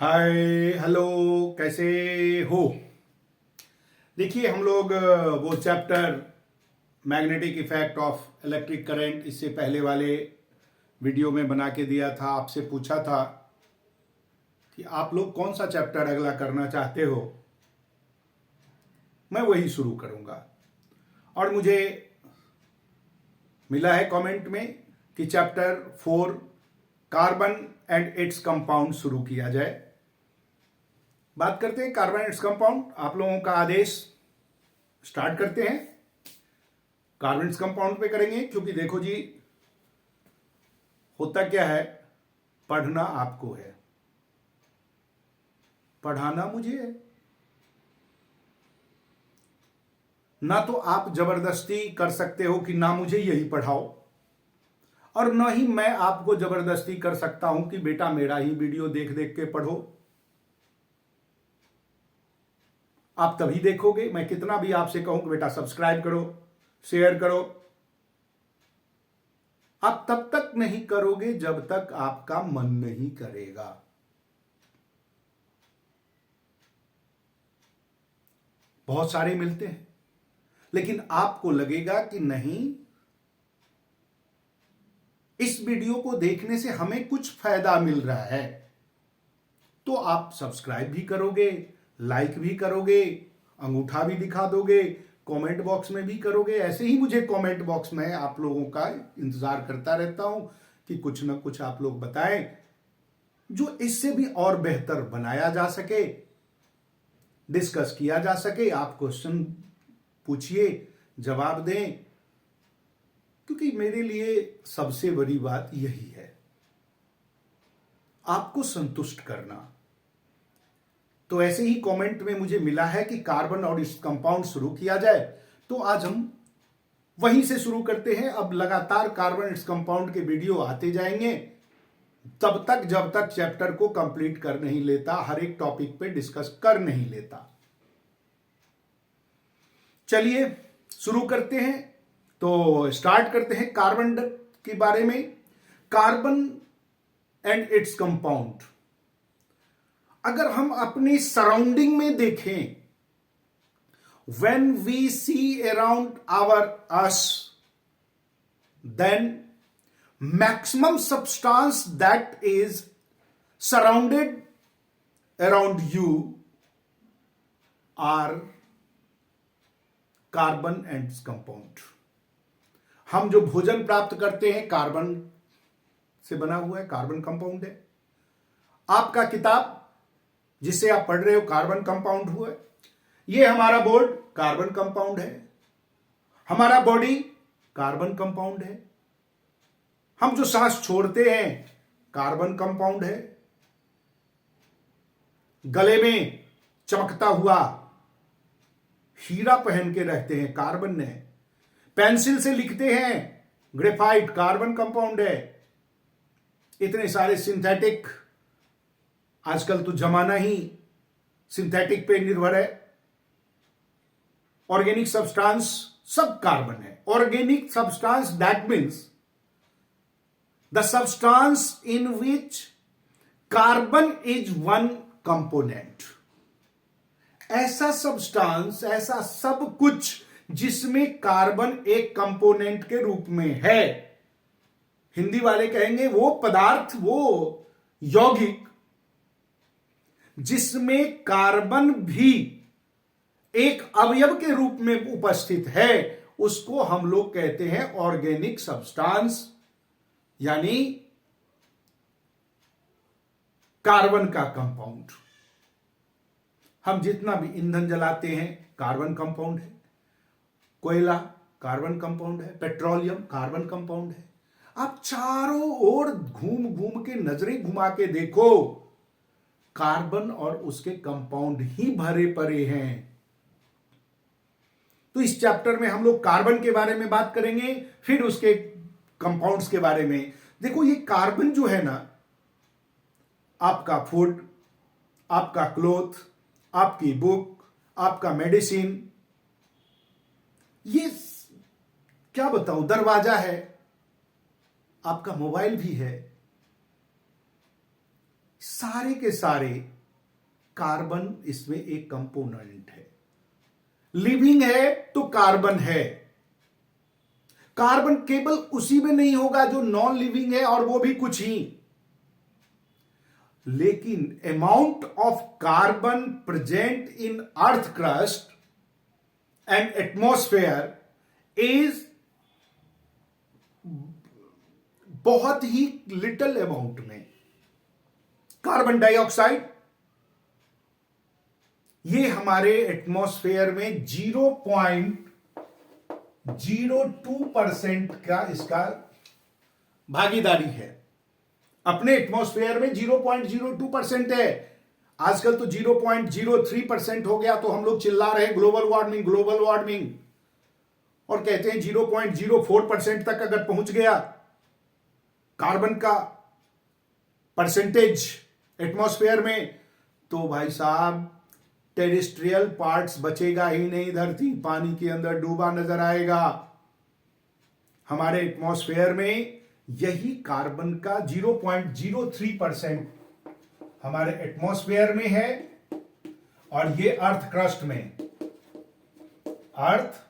Hi hello, कैसे हो। देखिए हम लोग वो chapter magnetic effect of electric current इससे पहले वाले वीडियो में बना के दिया था। आपसे पूछा था कि आप लोग कौन सा चैप्टर अगला करना चाहते हो, मैं वही शुरू करूंगा। और मुझे मिला है कमेंट में कि chapter 4 carbon and its compound शुरू किया जाए। बात करते हैं कार्बन इट्स कंपाउंड। आप लोगों का आदेश, स्टार्ट करते हैं। कार्बन इट्स कंपाउंड पे करेंगे क्योंकि देखो जी, होता क्या है, पढ़ना आपको है, पढ़ाना मुझे है। ना तो आप जबरदस्ती कर सकते हो कि ना मुझे यही पढ़ाओ, और न ही मैं आपको जबरदस्ती कर सकता हूं कि बेटा मेरा ही वीडियो देख देख के पढ़ो। आप तभी देखोगे, मैं कितना भी आपसे कहूं कि बेटा सब्सक्राइब करो, शेयर करो, आप तब तक नहीं करोगे जब तक आपका मन नहीं करेगा। बहुत सारे मिलते हैं, लेकिन आपको लगेगा कि नहीं, इस वीडियो को देखने से हमें कुछ फायदा मिल रहा है, तो आप सब्सक्राइब भी करोगे, लाइक भी करोगे, अंगूठा भी दिखा दोगे, कमेंट बॉक्स में भी करोगे। ऐसे ही मुझे कमेंट बॉक्स में आप लोगों का इंतजार करता रहता हूं कि कुछ ना कुछ आप लोग बताएं जो इससे भी और बेहतर बनाया जा सके, डिस्कस किया जा सके। आप क्वेश्चन पूछिए, जवाब दें, क्योंकि मेरे लिए सबसे बड़ी बात यही है, आपको संतुष्ट करना। तो ऐसे ही कमेंट में मुझे मिला है कि कार्बन और इस कंपाउंड शुरू किया जाए, तो आज हम वहीं से शुरू करते हैं। अब लगातार कार्बन इस कंपाउंड के वीडियो आते जाएंगे तब तक जब तक चैप्टर को कंप्लीट कर नहीं लेता, हर एक टॉपिक पे डिस्कस कर नहीं लेता। चलिए शुरू करते हैं। तो स्टार्ट करते हैं कार्बन के बारे में। कार्बन एंड इट्स कंपाउंड, अगर हम अपनी सराउंडिंग में देखें, when we see around us, then maximum substance that is surrounded around you are carbon and compound. हम जो भोजन प्राप्त करते हैं कार्बन से बना हुआ है, कार्बन कंपाउंड है। आपका किताब जिसे आप पढ़ रहे हो कार्बन कंपाउंड हुआ है। ये हमारा बोर्ड कार्बन कंपाउंड है, हमारा बॉडी कार्बन कंपाउंड है, हम जो सांस छोड़ते हैं कार्बन कंपाउंड है, गले में चमकता हुआ हीरा पहन के रहते हैं कार्बन ने, पेंसिल से लिखते हैं ग्रेफाइट कार्बन कंपाउंड है। इतने सारे सिंथेटिक, आजकल तो जमाना ही सिंथेटिक पे निर्भर है, ऑर्गेनिक सब्सटेंस सब कार्बन है। Organic substance that means the substance in which carbon is one component. ऐसा सब्सटेंस, ऐसा सब कुछ जिसमें कार्बन एक कंपोनेंट के रूप में है। हिंदी वाले कहेंगे वो पदार्थ, वो यौगिक जिसमें कार्बन भी एक अवयव के रूप में उपस्थित है, उसको हम लोग कहते हैं ऑर्गेनिक सब्सटेंस, यानी कार्बन का कंपाउंड। हम जितना भी ईंधन जलाते हैं कार्बन कंपाउंड है, कोयला कार्बन कंपाउंड है, पेट्रोलियम कार्बन कंपाउंड है। आप चारों ओर घूम घूम के नजरें घुमा के देखो, कार्बन और उसके कंपाउंड ही भरे पड़े हैं। तो इस चैप्टर में हम लोग कार्बन के बारे में बात करेंगे, फिर उसके कंपाउंड्स के बारे में। देखो ये कार्बन जो है ना, आपका फूड, आपका क्लोथ, आपकी बुक, आपका मेडिसिन, ये क्या बताऊं, दरवाजा है, आपका मोबाइल भी है, सारे के सारे कार्बन इसमें एक कंपोनेंट है। लिविंग है तो कार्बन है। कार्बन केवल उसी में नहीं होगा जो नॉन लिविंग है, और वो भी कुछ ही, लेकिन amount of carbon present in earth crust and atmosphere is बहुत ही लिटिल अमाउंट में। कार्बन डाइऑक्साइड ये हमारे एटमॉस्फेयर में 0.02% का इसका भागीदारी है। अपने एटमॉस्फेयर में 0.02% है। आजकल तो 0.03% हो गया, तो हम लोग चिल्ला रहे ग्लोबल वार्मिंग ग्लोबल वार्मिंग, और कहते हैं 0.04% तक अगर पहुंच गया कार्बन का परसेंटेज एटमॉस्फेयर में, तो भाई साहब टेरेस्ट्रियल पार्ट्स बचेगा ही नहीं, धरती पानी के अंदर डूबा नजर आएगा। हमारे एटमॉस्फेयर में यही कार्बन का 0.03% हमारे एटमॉस्फेयर में है, और ये अर्थ क्रस्ट में, अर्थ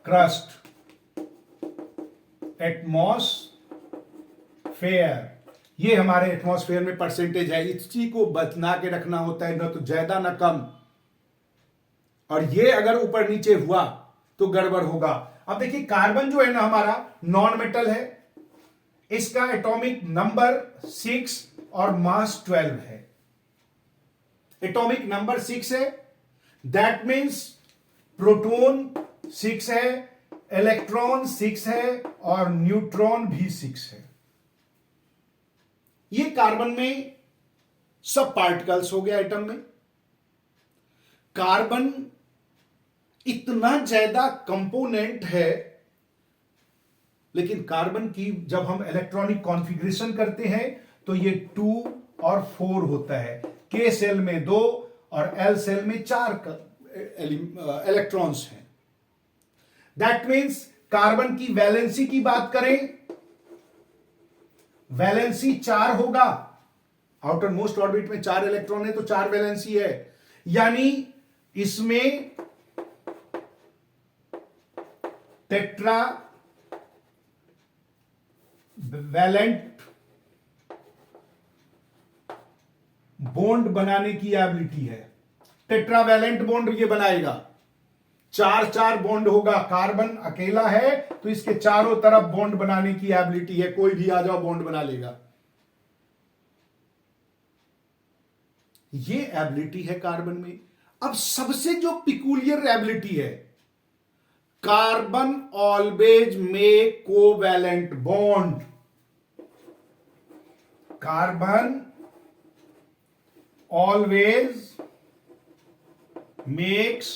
क्रस्ट एटमॉस्फेयर, ये हमारे एटमॉस्फेयर में परसेंटेज है। इसी को बना के रखना होता है, ना तो ज्यादा ना कम, और ये अगर ऊपर नीचे हुआ तो गड़बड़ होगा। अब देखिए कार्बन जो है ना हमारा नॉन मेटल है, इसका एटॉमिक नंबर 6 और मास 12 है। एटॉमिक नंबर 6 है, दैट मीन्स प्रोटॉन 6 है, इलेक्ट्रॉन 6 है, और न्यूट्रॉन भी 6 है। ये कार्बन में सब पार्टिकल्स हो गया एटम में। कार्बन इतना ज्यादा कंपोनेंट है, लेकिन कार्बन की जब हम इलेक्ट्रॉनिक कॉन्फ़िगरेशन करते हैं तो ये 2 और 4 होता है। के सेल में 2 और एल सेल में 4 इलेक्ट्रॉन्स हैं। दैट मीन्स कार्बन की वैलेंसी की बात करें, वैलेंसी 4 होगा। आउटर मोस्ट ऑर्बिट में 4 इलेक्ट्रॉन है तो 4 वैलेंसी है, यानी इसमें टेट्रा वैलेंट बॉन्ड बनाने की एबिलिटी है। टेट्रा वैलेंट बॉन्ड ये बनाएगा, 4 बॉन्ड होगा। कार्बन अकेला है तो इसके चारों तरफ बॉन्ड बनाने की एबिलिटी है, कोई भी आ जाओ बॉन्ड बना लेगा। ये एबिलिटी है कार्बन में। अब सबसे जो पिकुलियर एबिलिटी है, carbon always make covalent bond. Carbon always makes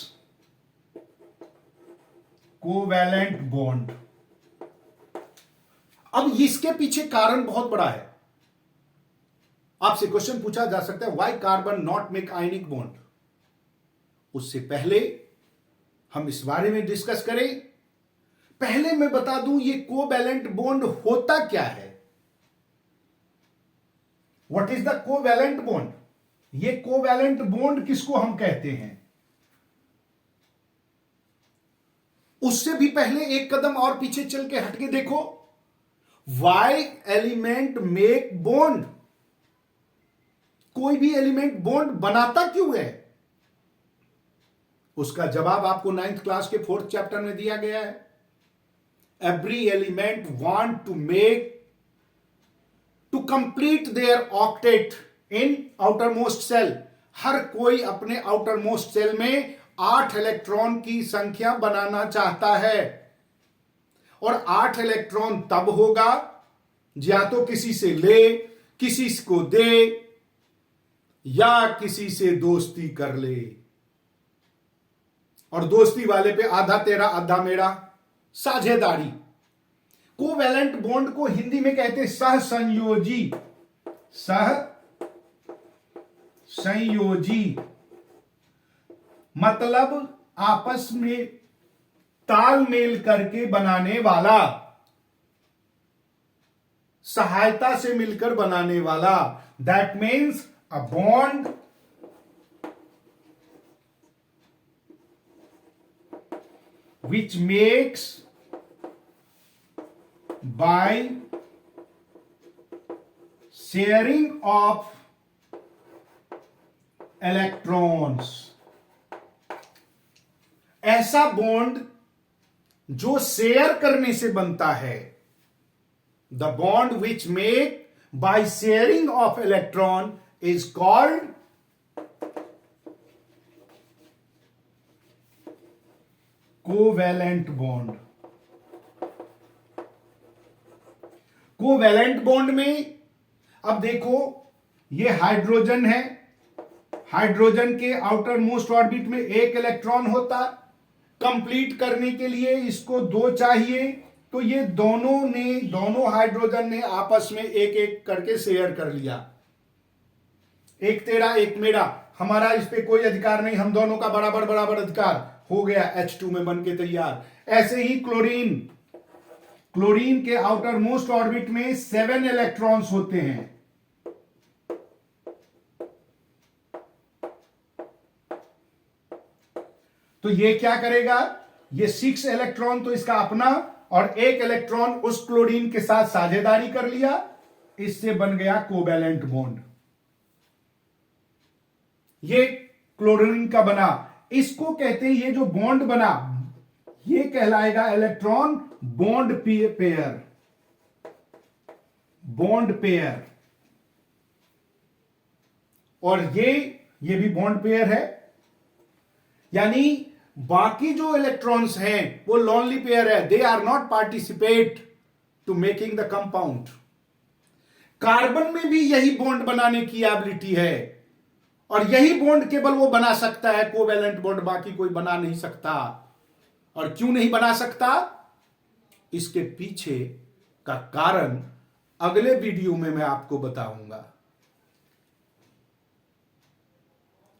covalent bond. अब इसके पीछे कारण बहुत बड़ा है। आपसे क्वेश्चन पूछा जा सकता है, why carbon not make ionic bond. उससे पहले हम इस बारे में डिस्कस करें, पहले मैं बता दूं ये कोवैलेंट बॉन्ड होता क्या है। What is the covalent bond? ये कोवैलेंट बॉन्ड किसको हम कहते हैं? उससे भी पहले एक कदम और पीछे चल के हटके देखो, व्हाई एलिमेंट मेक बॉन्ड। कोई भी एलिमेंट बॉन्ड बनाता क्यों है? उसका जवाब आपको 9th क्लास के 4th चैप्टर में दिया गया है। Every element want to make to complete their octet in outermost cell. हर कोई अपने आउटर मोस्ट सेल में 8 इलेक्ट्रॉन की संख्या बनाना चाहता है, और 8 इलेक्ट्रॉन तब होगा या तो किसी से ले, किसी को दे, या किसी से दोस्ती कर ले। और दोस्ती वाले पे आधा तेरा आधा मेरा, साझेदारी। कोवैलेंट बॉन्ड को हिंदी में कहते हैं सहसंयोजी। सहसंयोजी मतलब आपस में तालमेल करके बनाने वाला। सहायता से मिलकर बनाने वाला। That means a bond which makes by sharing of electrons। ऐसा बॉन्ड जो शेयर करने से बनता है, the bond which make by sharing of electron is called covalent bond. Covalent bond में अब देखो, ये हाइड्रोजन है, हाइड्रोजन के आउटर मोस्ट ऑर्बिट में एक इलेक्ट्रॉन होता, कंप्लीट करने के लिए इसको दो चाहिए, तो ये दोनों हाइड्रोजन ने आपस में एक एक करके शेयर कर लिया। एक तेरा एक मेरा, हमारा इस पे कोई अधिकार नहीं, हम दोनों का बराबर बराबर अधिकार, हो गया H2 में बन के तैयार। ऐसे ही क्लोरीन के आउटर मोस्ट ऑर्बिट में 7 इलेक्ट्रॉन्स होते हैं। तो ये क्या करेगा, ये 6 इलेक्ट्रॉन तो इसका अपना और एक इलेक्ट्रॉन उस क्लोरीन के साथ साझेदारी कर लिया, इससे बन गया कोवैलेंट बॉन्ड। ये क्लोरीन का बना, इसको कहते हैं, ये जो बॉन्ड बना ये कहलाएगा electron bond pair. Bond pair, और ये भी बॉन्ड पेयर है, यानी बाकी जो इलेक्ट्रॉन्स हैं वो लॉनली पेयर है, they are not participate to making the compound. Carbon में भी यही बॉन्ड बनाने की एबिलिटी है, और यही बॉन्ड केवल वो बना सकता है, कोवैलेंट बॉन्ड, बाकी कोई बना नहीं सकता। और क्यों नहीं बना सकता, इसके पीछे का कारण अगले वीडियो में मैं आपको बताऊंगा।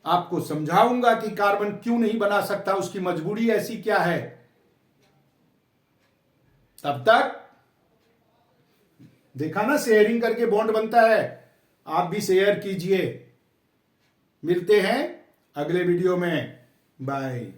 आपको समझाऊंगा कि कार्बन क्यों नहीं बना सकता, उसकी मजबूरी ऐसी क्या है। तब तक देखा ना, शेयरिंग करके बॉन्ड बनता है, आप भी शेयर कीजिए। मिलते हैं अगले वीडियो में, बाय।